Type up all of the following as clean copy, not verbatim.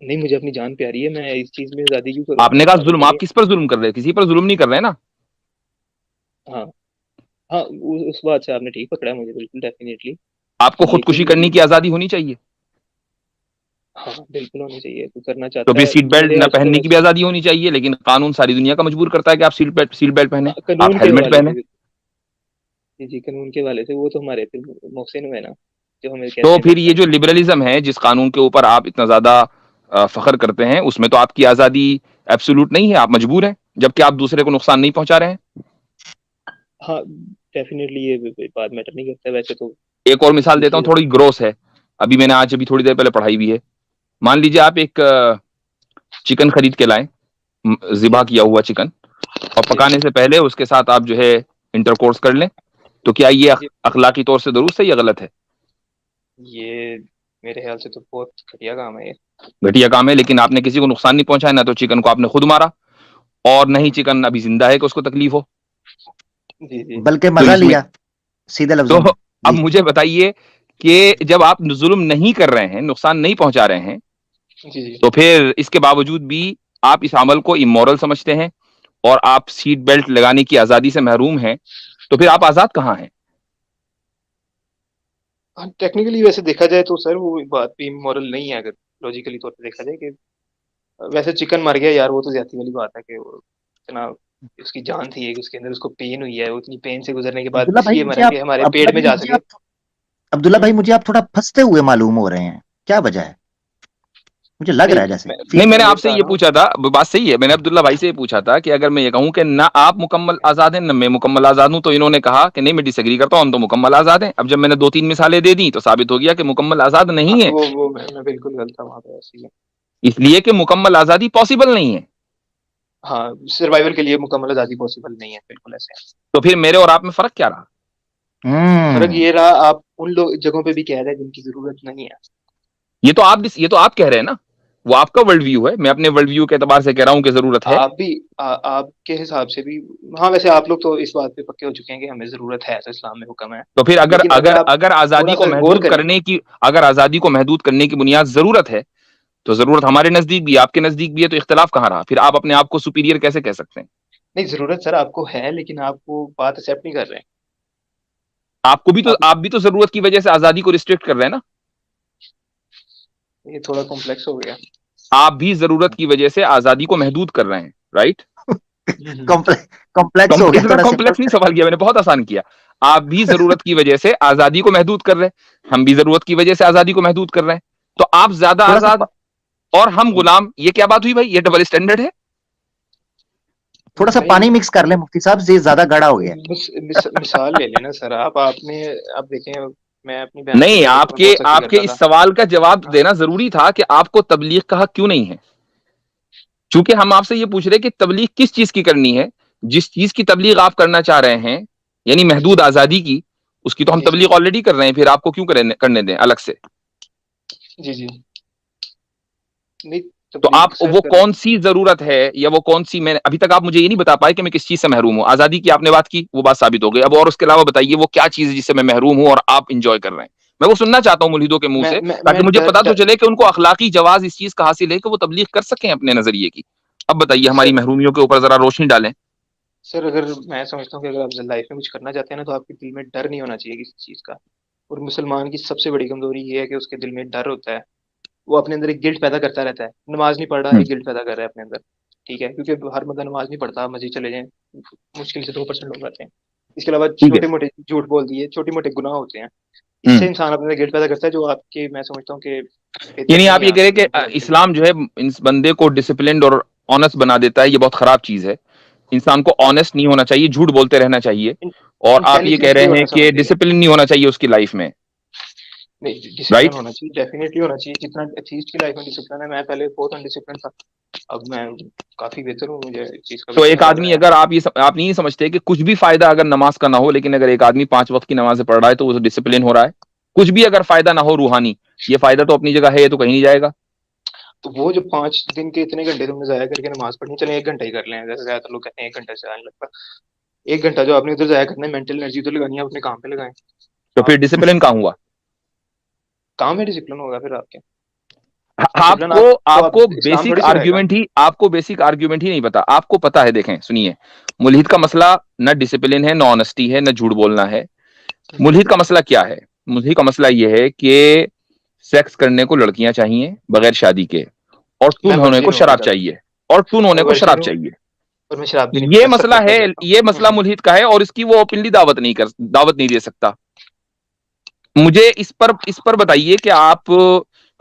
نہیں مجھے اپنی جان پیاری ہے, میں اس چیز میں آزادی کیوں کروں. آپ نے کہا ظلم, آپ کس پر ظلم کر رہے ہیں؟ کسی پر ظلم نہیں کر رہے ہیں نا. ہاں ہاں اس بات سے آپ نے ٹھیک پکڑا ہے مجھے, بالکل ڈیفینیٹلی. آپ کو خودکشی کرنے کی آزادی ہونی چاہیے. ہاں بالکل ہونی چاہیے, تو کرنا تو چاہتا پھر ہے سیٹ بیلٹ میرے نہ خیال سے تو پہننے کی بس. بھی آزادی ہونی چاہیے, لیکن قانون ساری دنیا کا مجبور کرتا ہے کہ آپ سیٹ بیلٹ پہنیں, قانون آپ کے ہیلمٹ حوالے پہنیں. سے, جی جی قانون کے حوالے سے وہ تو ہمارے پھر محسن ہوئے نا جو ہمیں تو کہتے ہیں پھر بس یہ جو لبرلزم ہے جس قانون کے اوپر آپ اتنا زیادہ فخر کرتے ہیں, اس میں تو آپ کی آزادی ایبسولوٹ نہیں ہے, آپ مجبور ہیں, جبکہ آپ دوسرے کو نقصان نہیں پہنچا رہے ہیں. ہاں ڈیفینیٹلی یہ بات میٹر نہیں کرتا ویسے تو. ایک اور مثال دیتا ہوں, دوسرے تھوڑی گروس ہے, ابھی میں نے آج ابھی تھوڑی دیر پہلے پڑھائی بھی ہے. مان لیجیے آپ ایک چکن خرید کے لائیں, ذبح جی کیا ہوا چکن, اور جی پکانے سے پہلے اس کے ساتھ آپ جو ہے انٹر کورس کر لیں, تو کیا یہ جی اخلاقی طور سے درست ہے یا غلط ہے؟ یہ میرے خیال سے تو بہت گھٹیا کام ہے یہ. گھٹیا کام ہے, لیکن آپ نے کسی کو نقصان نہیں پہنچایا, نہ تو چکن کو آپ نے خود مارا, اور نہ ہی چکن ابھی زندہ ہے کہ اس کو تکلیف ہو. جی جی بلکہ تو مزہ اس میں لیا, سیدھے تو لفظوں میں. اب جی مجھے بتائیے کہ جب آپ ظلم نہیں کر رہے ہیں, نقصان نہیں پہنچا رہے ہیں, جی جی تو پھر اس کے باوجود بھی آپ اس عمل کو امورل سمجھتے ہیں اور آپ سیٹ بیلٹ لگانے کی آزادی سے محروم ہیں, تو پھر آپ آزاد کہاں ہیں؟ ہاں ٹیکنیکلی ویسے دیکھا جائے تو سر وہ بات بھی مورل نہیں ہے, اگر لاجیکلی طور پہ دیکھا جائے کہ ویسے چکن مر گیا یار, وہ تو زیادتی والی بات ہے کہ وہ اتنا اس کی جان تھی اس کے اندر, اس کو پین ہوئی ہے, اتنی پین سے گزرنے کے بعد عبداللہ اس بھائی لیے مجھے مرا آپ کہ ہمارے عبداللہ پیٹ میں بھائی جا مجھے سکے. آپ عبداللہ بھائی مجھے آپ تھوڑا پھنستے ہوئے معلوم ہو رہے ہیں, کیا وجہ ہے؟ مجھے لگ رہا ہے جیسے نہیں, میں نے یہ آپ سے بتا یہ رہا ہوں. پوچھا تھا, بات صحیح ہے, میں نے عبداللہ بھائی سے یہ پوچھا تھا کہ اگر میں یہ کہوں کہ نہ آپ مکمل آزاد ہیں نہ میں مکمل آزاد ہوں, تو انہوں نے کہا کہ نہیں میں ڈس ایگری کرتا ہوں, ہم تو مکمل آزاد ہیں. اب جب میں نے 2-3 مثالیں دے دی تو ثابت ہو گیا کہ مکمل آزاد ہاں نہیں ہے, وہ میں بالکل غلط تھا وہاں پہ, ایسی ہے. اس لیے کہ مکمل آزادی پاسبل نہیں ہے. ہاں سروائیول کے لیے مکمل آزادی پاسبل نہیں ہے, بالکل ایسے ہے. تو پھر میرے اور آپ میں فرق کیا رہا؟ فرق یہ رہا آپ ان لوگ جگہوں پہ بھی کہہ رہے ہیں جن کی ضرورت نہیں ہے. یہ تو آپ کہہ رہے ہیں نا, وہ آپ کا ورلڈ ویو ہے, میں اپنے ورلڈ ویو کے اعتبار سے کہہ رہا ہوں کہ ضرورت ہے. آپ بھی آپ کے حساب سے بھی, ہاں ویسے آپ لوگ تو اس بات پہ پکے ہو چکے ہیں کہ ہمیں ضرورت ہے, تو اسلام میں حکم ہے. تو پھر لیکن اگر آپ اگر آزادی تھوڑا کو سا غور محدود کریں, کرنے کی اگر آزادی کو محدود کرنے کی بنیاد ضرورت ہے, تو ضرورت ہمارے نزدیک بھی آپ کے نزدیک بھی ہے, تو اختلاف کہاں رہا؟ پھر آپ اپنے آپ کو سپیریئر کیسے کہہ سکتے ہیں؟ نہیں ضرورت سر آپ کو ہے, لیکن آپ وہ بات ایکسیپٹ نہیں کر رہے ہیں. آپ بھی تو ضرورت کی وجہ سے آزادی کو ریسٹرکٹ کر رہے ہیں نا. یہ تھوڑا کمپلیکس ہو گیا. آپ بھی ضرورت کی وجہ سے آزادی کو محدود کر رہے ہیں, رائٹ؟ کمپلیکس ہو گیا اتنا تھوڑا, کمپلیکس نہیں سوال کیا میں نے, بہت آسان کیا. آپ بھی ضرورت کی وجہ سے آزادی کو محدود کر رہے ہیں, ہم بھی ضرورت کی وجہ سے آزادی کو محدود کر رہے ہیں, تو آپ زیادہ تھوڑا آزاد سا اور ہم غلام, یہ کیا بات ہوئی بھائی؟ یہ ڈبل اسٹینڈرڈ ہے. تھوڑا سا نہیں پانی مکس کر لیں مفتی صاحب, یہ زیادہ گڑا ہو گیا. مثال لے لینا سر, آپ نے اب دیکھیں, میں اپنی بہن سے نہیں, پہلے تو میں بہت سختی آپ کے کرتا اس تھا. سوال کا جواب ہاں دینا ضروری تھا کہ آپ کو تبلیغ کا حق کیوں نہیں ہے. چونکہ ہم آپ سے یہ پوچھ رہے کہ تبلیغ کس چیز کی کرنی ہے, جس چیز کی تبلیغ آپ کرنا چاہ رہے ہیں, یعنی محدود آزادی کی, اس کی تو ہم جی جی تبلیغ آلریڈی کر رہے ہیں, پھر آپ کو کیوں کرنے دیں الگ سے؟ جی جی نہیں تو تبلیغ آپ سر وہ کر. کون سی ضرورت ہے, یا وہ کون سی, میں ابھی تک آپ مجھے یہ نہیں بتا پائے کہ میں کس چیز سے محروم ہوں. آزادی کی آپ نے بات کی, وہ بات ثابت ہو گئی. اب اور اس کے علاوہ بتائیے وہ کیا چیز ہے جس سے میں محروم ہوں اور آپ انجوائے کر رہے ہیں. میں وہ سننا چاہتا ہوں ملحدوں کے منہ سے, میں تاکہ مجھے پتا تو چلے کہ ان کو اخلاقی جواز اس چیز کا حاصل ہے کہ وہ تبلیغ کر سکیں اپنے نظریے کی. اب بتائیے ہماری محرومیوں کے اوپر ذرا روشنی ڈالیں. سر اگر میں سمجھتا ہوں کہ اگر آپ لائف میں کچھ کرنا چاہتے ہیں نا, تو آپ کے دل میں ڈر نہیں ہونا چاہیے کسی چیز کا. اور مسلمان کی سب سے بڑی کمزوری یہ ہے کہ اس کے دل میں ڈر ہوتا ہے, وہ اپنے اندر ایک گلٹ پیدا کرتا رہتا ہے. نماز نہیں پڑھ رہا, ایک گلٹ پیدا کر رہا ہے اپنے اندر, ٹھیک ہے, کیونکہ ہر بندہ نماز نہیں پڑھتا. مسجد چلے جائیں, مشکل سے 2% لوگ رہتے ہیں. اس کے علاوہ ٹھیک ہے, چھوٹے موٹے جھوٹ بول دیے, چھوٹے موٹے گناہ ہوتے ہیں. اس سے انسان اپنے گلٹ پیدا کرتا ہے, جو آپ کے, میں سمجھتا ہوں کہ بہتر یعنی نہیں آپ ہے یہ کہہ آپ رہے کے کہ ہیلتھ کے لیے. اسلام جو ہے اس بندے کو ڈسپلنڈ اور آنےسٹ بنا دیتا ہے, یہ بہت خراب چیز ہے. انسان کو آنےسٹ نہیں ہونا چاہیے, جھوٹ بولتے رہنا چاہیے. اور آپ یہ کہہ انٹیلیجنس نہیں رہے ہیں ہونا کہ سمجھ لیجیے. ڈسپلن نہیں ہونا چاہیے اس کی لائف میں, نہیں ڈسپلن رائٹ؟ ہونا چاہیے, ڈیفینیٹلی ہونا چاہیے. جتنا چیز کی لائف میں ڈسپلن ہے, میں پہلے بہت انڈسپلن تھا, اب میں کافی بہتر ہوں. مجھے اس چیز کا بھی تو ایک سمجھ آ آدمی, گیا ہے. اگر آپ نہیں سمجھتے کہ کچھ بھی فائدہ اگر نماز کا نہ ہو, لیکن اگر ایک آدمی 5 وقت کی نماز پڑھ رہا ہے تو وہ ڈسپلن ہو رہا ہے. کچھ بھی اگر فائدہ نہ ہو روحانی, یہ فائدہ تو اپنی جگہ ہے, یہ تو کہیں نہیں جائے گا. تو وہ جو 5 دن کے اتنے گھنٹے تم نے ضائع کر کے نماز پڑھنی, چلیں 1 گھنٹہ ہی کر لیں, جیسے زیادہ تر لوگ کہتے ہیں 1 گھنٹہ سے آنے لگتا. 1 گھنٹہ جو آپ نے ادھر ضائع کرنا ہے, مینٹل انرجی ادھر لگانی ہے, اپنے کام پہ لگائیں. تو پھر آپ ڈسپلن کہاں ہوا؟ کام میں ڈسپلن ہوگا پھر آپ کے. آپ کو بیسک آرگیومنٹ ہی نہیں پتا. آپ کو پتا ہے, دیکھیں سنیے, ملحد کا مسئلہ نہ ڈسپلن ہے, نہ آنےسٹی ہے, نہ جھوٹ بولنا ہے. ملحد کا مسئلہ کیا ہے؟ ملحد کا مسئلہ یہ ہے کہ سیکس کرنے کو لڑکیاں چاہیے بغیر شادی کے, اور ٹون ہونے کو شراب چاہیے, یہ مسئلہ ہے, یہ مسئلہ ملحد کا ہے, اور اس کی وہ اوپنلی دعوت نہیں دے سکتا. مجھے اس پر بتائیے کہ آپ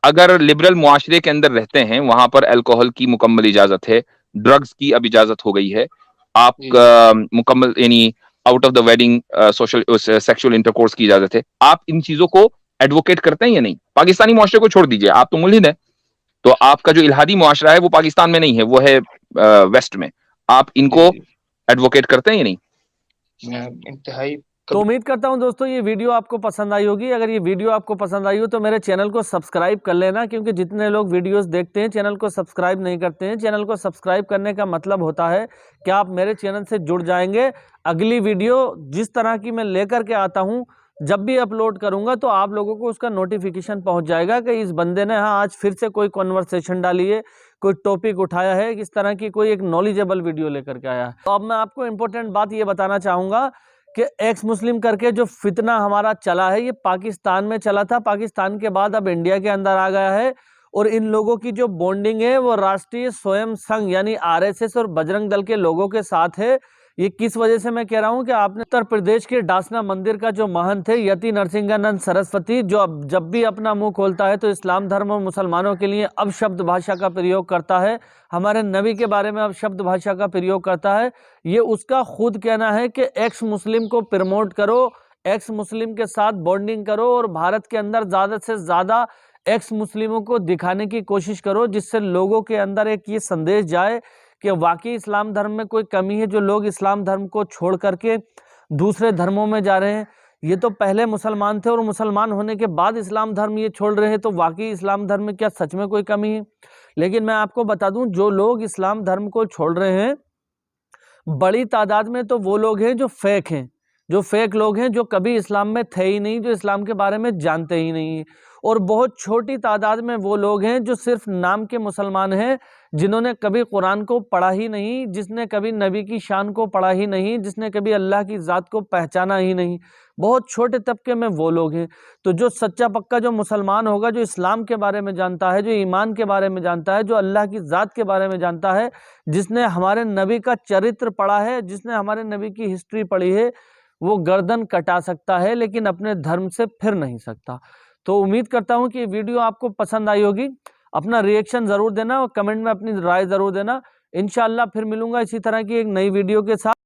اگر لبرل معاشرے کے اندر رہتے ہیں, وہاں پر الکوہل کی مکمل اجازت ہے, ڈرگز کی اب اجازت ہو گئی ہے, آپ مکمل یعنی out of the wedding sexual intercourse کی اجازت ہے, آپ ان چیزوں کو ایڈوکیٹ کرتے ہیں یا نہیں؟ پاکستانی معاشرے کو چھوڑ دیجئے, آپ تو ملحد ہیں, تو آپ کا جو الہادی معاشرہ ہے وہ پاکستان میں نہیں ہے, وہ ہے ویسٹ میں. آپ ان کو ایڈوکیٹ کرتے ہیں یا نہیں؟ انتہائی. تو امید کرتا ہوں دوستو یہ ویڈیو آپ کو پسند آئی ہوگی. اگر یہ ویڈیو آپ کو پسند آئی ہو تو میرے چینل کو سبسکرائب کر لینا, کیونکہ جتنے لوگ ویڈیوز دیکھتے ہیں چینل کو سبسکرائب نہیں کرتے ہیں. چینل کو سبسکرائب کرنے کا مطلب ہوتا ہے کہ آپ میرے چینل سے جڑ جائیں گے. اگلی ویڈیو جس طرح کی میں لے کر کے آتا ہوں, جب بھی اپلوڈ کروں گا تو آپ لوگوں کو اس کا نوٹیفیکیشن پہنچ جائے گا کہ اس بندے نے آج پھر سے کوئی کنورسیشن ڈالی ہے, کوئی ٹاپک اٹھایا ہے, اس طرح کی کوئی ایک نالجیبل ویڈیو لے کر کے آیا ہے. تو اب میں آپ کو امپورٹنٹ بات یہ بتانا چاہوں گا کہ ایکس مسلم کر کے جو فتنہ ہمارا چلا ہے, یہ پاکستان میں چلا تھا, پاکستان کے بعد اب انڈیا کے اندر آ گیا ہے, اور ان لوگوں کی جو بونڈنگ ہے وہ راشٹریہ سویم سنگھ یعنی RSS اور بجرنگ دل کے لوگوں کے ساتھ ہے. یہ کس وجہ سے میں کہہ رہا ہوں کہ آپ نے اتر پردیش کے ڈاسنا مندر کا جو مہنت ہے یتی نرسنگانند سرسوتی, جو جب بھی اپنا منہ کھولتا ہے تو اسلام دھرم اور مسلمانوں کے لیے اب شبد بھاشا کا پریوگ کرتا ہے, ہمارے نبی کے بارے میں اب شبد بھاشا کا پریوگ کرتا ہے. یہ اس کا خود کہنا ہے کہ ایکس مسلم کو پروموٹ کرو, ایکس مسلم کے ساتھ بونڈنگ کرو, اور بھارت کے اندر زیادہ سے زیادہ ایکس مسلموں کو دکھانے کی کوشش کرو, جس سے لوگوں کے اندر ایک یہ سندیش جائے کہ واقعی اسلام دھرم میں کوئی کمی ہے. جو لوگ اسلام دھرم کو چھوڑ کر کے دوسرے دھرموں میں جا رہے ہیں, یہ تو پہلے مسلمان تھے اور مسلمان ہونے کے بعد اسلام دھرم یہ چھوڑ رہے ہیں, تو واقعی اسلام دھرم میں کیا سچ میں کوئی کمی ہے؟ لیکن میں آپ کو بتا دوں, جو لوگ اسلام دھرم کو چھوڑ رہے ہیں بڑی تعداد میں تو وہ لوگ ہیں جو فیک ہیں, جو فیک لوگ ہیں, جو کبھی اسلام میں تھے ہی نہیں, جو اسلام کے بارے میں جانتے ہی نہیں, اور بہت چھوٹی تعداد میں وہ لوگ ہیں جو صرف نام کے مسلمان ہیں, جنہوں نے کبھی قرآن کو پڑھا ہی نہیں, جس نے کبھی نبی کی شان کو پڑھا ہی نہیں, جس نے کبھی اللہ کی ذات کو پہچانا ہی نہیں. بہت چھوٹے طبقے میں وہ لوگ ہیں. تو جو سچا پکا جو مسلمان ہوگا, جو اسلام کے بارے میں جانتا ہے, جو ایمان کے بارے میں جانتا ہے, جو اللہ کی ذات کے بارے میں جانتا ہے, جس نے ہمارے نبی کا چرتر پڑھا ہے, جس نے ہمارے نبی کی ہسٹری پڑھی ہے, وہ گردن کٹا سکتا ہے لیکن اپنے دھرم سے پھر نہیں سکتا. تو امید کرتا ہوں کہ یہ ویڈیو آپ کو پسند آئی ہوگی. اپنا ریئیکشن ضرور دینا اور کمنٹ میں اپنی رائے ضرور دینا. انشاءاللہ پھر ملوں گا اسی طرح کی ایک نئی ویڈیو کے ساتھ.